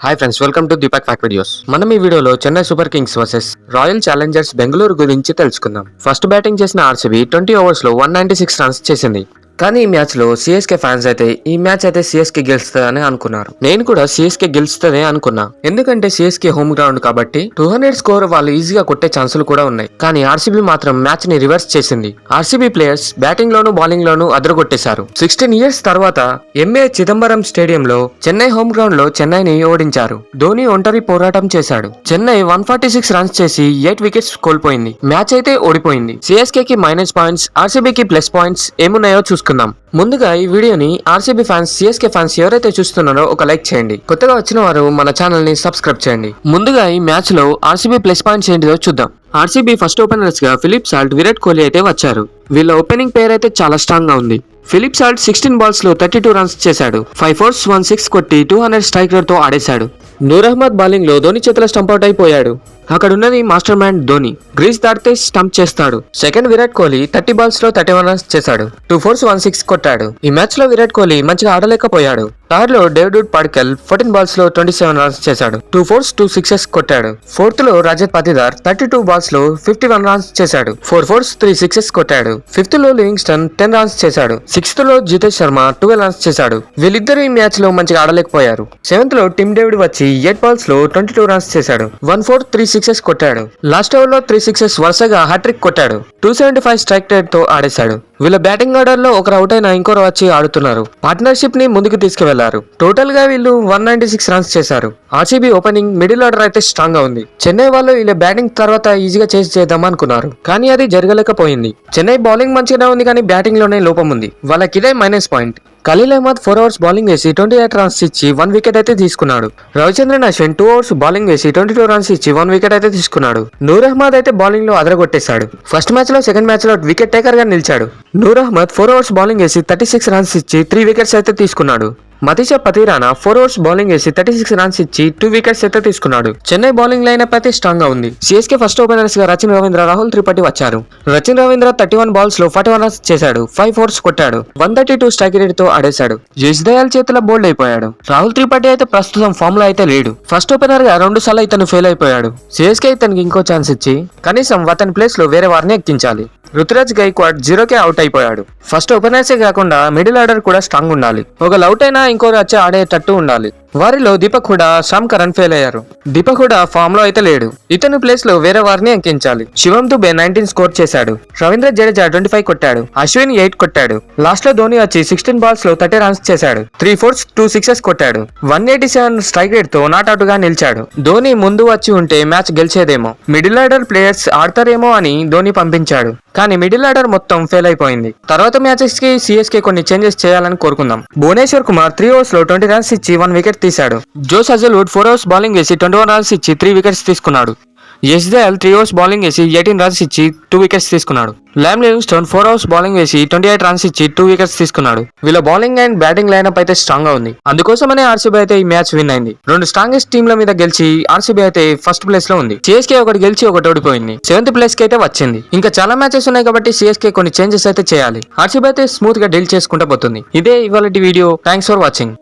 Hi friends, welcome to Deepak fact videos. మనం ఈ వీడియోలో Chennai super Kings versus royal Challengers Bengaluru గురించి తెలుసుకుందాం. ఫస్ట్ బ్యాటింగ్ చేసిన ఆర్సీబీ 20 ఓవర్స్ లో 196 రన్స్ చేసింది. కానీ ఈ మ్యాచ్ లో సిఎస్కే ఫ్యాన్స్ అయితే ఈ మ్యాచ్ అయితే సిఎస్కే గెలుస్తుందని అనుకున్నారు. నేను కూడా సిఎస్కే గెలుస్తుందని అనుకున్నా, ఎందుకంటే సిఎస్కే హోమ్ గ్రౌండ్ కాబట్టి 200 స్కోర్ వాళ్ళు ఈజీగా కొట్టే ఛాన్సులు కూడా ఉన్నాయి. కానీ ఆర్సీబీ మాత్రం మ్యాచ్ ని రివర్స్ చేసింది. ఆర్సీబీ ప్లేయర్స్ బ్యాటింగ్ లోను బౌలింగ్ లోను అదరగొట్టేశారు. 16 ఇయర్స్ తర్వాత ఎంఏ చిదంబరం స్టేడియంలో చెన్నై హోమ్ గ్రౌండ్ లో చెన్నైని ఓడించారు. ధోని ఒంటరి పోరాటం చేశాడు. చెన్నై 146 రన్స్ చేసి 8 వికెట్స్ కోల్పోయింది. మ్యాచ్ అయితే ఓడిపోయింది. సిఎస్కే కి మైనస్ పాయింట్స్, ఆర్సీబీకి ప్లస్ పాయింట్స్ ఏమున్నాయో చూసుకుందాం. ముందుగా ఈ వీడియోని ఆర్సీబీ ఫ్యాన్స్, సిఎస్కే ఫ్యాన్స్ ఎవరైతే చూస్తున్నారో ఒక లైక్ చేయండి. కొత్తగా వచ్చిన వారు మన ఛానల్ ని సబ్స్క్రైబ్ చేయండి. ముందుగా ఈ మ్యాచ్ లో ఆర్సీబీ ప్లస్ పాయింట్స్ ఏంటిదో చూద్దాం. ఆర్సీబీ ఫస్ట్ ఓపెనర్స్ గా ఫిలిప్ సాల్ట్, విరాట్ కోహ్లీ అయితే వచ్చారు. వీళ్ళ ఓపెనింగ్ పేర్ అయితే చాలా స్ట్రాంగ్ గా ఉంది. ఫిలిప్ సాల్ట్ 16 బాల్స్ లో 32 రన్స్ చేశాడు. 5 4s 1 6 కొట్టి 200 స్ట్రైక్ రేట్ తో ఆడేశాడు. నూర్ అహ్మద్ బౌలింగ్ లో ధోని చేతుల స్టంప్ అవుట్ అయిపోయాడు. అక్కడ ఉన్నది మాస్టర్ మ్యాన్ ధోని. గ్రీస్ దాటితే స్టంప్ చేస్తాడు. సెకండ్ విరాట్ కోహ్లీ 30 బాల్స్ లో 31 రన్స్ చేశాడు. 2 4s 1 6 కొట్టాడు. ఈ మ్యాచ్ లో విరాట్ కోహ్లీ మంచిగా ఆడలేకపోయాడు. థర్డ్ లో డేవిడ్ పడికల్ 14 బాల్స్ లో 27 రన్స్ చేశాడు. 2 4s 2 6s కొట్టాడు. ఫోర్త్ లో రజత్ పతిదార్ 32 బాల్స్ లో 51 రన్స్ చేశాడు. 4 4s 3 6s కొట్టాడు. ఫిఫ్త్ లో లివింగ్స్టన్ 10 రన్స్ చేశాడు. సిక్స్త్ లో జితేష్ శర్మ 12 రన్స్ చేశాడు. వీళ్ళిద్దరు ఈ మ్యాచ్ లో మంచిగా ఆడలేకపోయారు. సెవెంత్ లో టిమ్ డేవిడ్ వచ్చి 8 బాల్స్ లో 22 రన్స్ చేశాడు. 1 4 3 6s కొట్టాడు. లాస్ట్ ఓవర్ లో 3 6s వరుసగా హ్యాట్రిక్ కొట్టాడు. 275 స్ట్రైక్ రేట్ తో ఆడేశాడు. వీళ్ళ బ్యాటింగ్ ఆర్డర్ లో ఒకరు అవుట్ అయినా ఇంకొకరు వచ్చి ఆడుతున్నారు. పార్ట్నర్షిప్ ని ముందుకు తీసుకువెళ్లారు. టోటల్ గా వీళ్ళు 196 రన్స్ చేశారు. ఆర్సీబీ ఓపెనింగ్, మిడిల్ ఆర్డర్ అయితే స్ట్రాంగ్ గా ఉంది. చెన్నై వాళ్ళు వీళ్ళ బ్యాటింగ్ తర్వాత ఈజీగా చేసి చేద్దాం అనుకున్నారు, కానీ అది జరగలేకపోయింది. చెన్నై బౌలింగ్ మంచిగానే ఉంది, కానీ బ్యాటింగ్ లోనే లోపం ఉంది. వాళ్ళకిదే minus point. Khaleel Ahmed 4 overs bowling వేసి 28 రన్స్ ఇచ్చి 1 వికెట్ అయితే తీసుకున్నాడు. రవిచంద్రన్ అశ్విన్ 2 ఓవర్స్ బౌలింగ్ వేసి 22 రన్స్ ఇచ్చి 1 వికెట్ అయితే తీసుకున్నాడు. నూర్ అహ్మద్ అయితే బౌలింగ్ లో అదరగొట్టేశాడు. ఫస్ట్ మ్యాచ్ లో, సెకండ్ మ్యాచ్ లో వికెట్ టేకర్ గా నిలిచాడు. నూర్ అహ్మద్ 4 ఓవర్స్ బౌలింగ్ వేసి 36 రన్స్ ఇచ్చి 3 వికెట్స్ అయితే తీసుకున్నాడు. మతీష పతిరానా 4 ఓవర్స్ బౌలింగ్ వేసి 36 రన్స్ ఇచ్చి 2 వికెట్స్ అయితే తీసుకున్నాడు. చెన్నై బౌలింగ్ లైనప్ అయితే స్ట్రాంగ్ గా ఉంది. సిఎస్కే ఫస్ట్ ఓపెనర్స్ గా రచిన్ రవీంద్ర, రాహుల్ త్రిపాఠి వచ్చారు. రచిన్ రవీంద్ర 31 బాల్స్ లో 41 రన్స్ చేశాడు. 5 4s కొట్టాడు. 132 స్ట్రైక్ రేట్ తో ఆడేశాడు. యశ్ దయాల్ చేతిలో బోల్డ్ అయిపోయాడు. రాహుల్ త్రిపాఠి అయితే ప్రస్తుతం ఫామ్ లో అయితే లేడు. ఫస్ట్ ఓపెనర్ గా 2 సార్లు ఇతను ఫెయిల్ అయిపోయాడు. సిఎస్కే ఇతనికి ఇంకో ఛాన్స్ ఇచ్చి కనీసం అతని ప్లేస్ లో వేరే వారిని ఎక్కించాలి. రుతురాజ్ గైక్వాడ్ 0కే అవుట్ అయిపోయాడు. ఫస్ట్ ఓపెనర్సే కాకుండా మిడిల్ ఆర్డర్ కూడా స్ట్రాంగ్ ఉండాలి. ఒకరు అవుట్ అయినా ఇంకోరు వచ్చి ఆడేటట్టు ఉండాలి. వారిలో దీపక్ హుడా, శ్యామ్ కరణ్ ఫెయిల్ అయ్యారు. దీపక్ హుడా ఫామ్ లో అయితే లేడు. ఇతని ప్లేస్ లో వేరే వారిని ఎక్కించాలి. శివం దుబే 19 స్కోర్ చేశాడు. రవీంద్ర జడేజా 25 కొట్టాడు. అశ్విన్ 8 కొట్టాడు. లాస్ట్ లో ధోని వచ్చి 16 బాల్స్ లో 30 రన్స్ చేశాడు. 3 4s 2 6s కొట్టాడు. 187 స్ట్రైక్ రేట్ తో నాట్ అవుట్ గా నిలిచాడు. ధోని ముందు వచ్చి ఉంటే మ్యాచ్ గెలిచేదేమో. మిడిల్ ఆర్డర్ ప్లేయర్స్ ఆడతారేమో అని ధోని పంపించాడు, కానీ మిడిల్ ఆర్డర్ మొత్తం ఫెయిల్ అయిపోయింది. తర్వాత మ్యాచెస్ కి సిఎస్కే కొన్ని చేంజెస్ చేయాలని కోరుకుందాం. భువనేశ్వర్ కుమార్ 3 ఓవర్స్ లో 20 రన్స్ ఇచ్చి 1 వికెట్ తీశాడు. జోస్ హజల్వుడ్ 4 ఓవర్స్ బౌలింగ్ వేసి 21 రన్స్ ఇచ్చి 3 వికెట్స్ తీసుకున్నాడు. యశ్ దయాల్ 3 ఓవర్స్ బౌలింగ్ వేసి 18 రన్స్ ఇచ్చి 2 వికెట్స్ తీసుకున్నాడు. లామ్ లివింగ్స్టన్ 4 ఓవర్స్ బౌలింగ్ వేసి 28 రన్స్ ఇచ్చి 2 వికెట్స్ తీసుకున్నాడు. వీళ్ళ బౌలింగ్ అండ్ బ్యాటింగ్ లైనప్ అయితే స్ట్రాంగ్ గా ఉంది. అందుకోసమనే ఆర్సీబీ అయితే ఈ మ్యాచ్ విన్ అయింది. 2 స్ట్రాంగెస్ట్ టీంల మీద గెలిచి ఆర్సీబీ అయితే ఫస్ట్ ప్లేస్ లో ఉంది. సిఎస్కే ఒకటి గెలిచి ఒకటి ఓడిపోయింది. 7th ప్లేస్ కి అయితే వచ్చింది. ఇంకా చాలా మ్యాచెస్ ఉన్నాయి కాబట్టి సిఎస్కే కొన్ని చేంజెస్ అయితే చేయాలి. ఆర్సీబీ అయితే స్మూత్ గా డీల్ చేసుకుంటూ పోతుంది. ఇదే ఇవాళ వీడియో. Thanks for watching.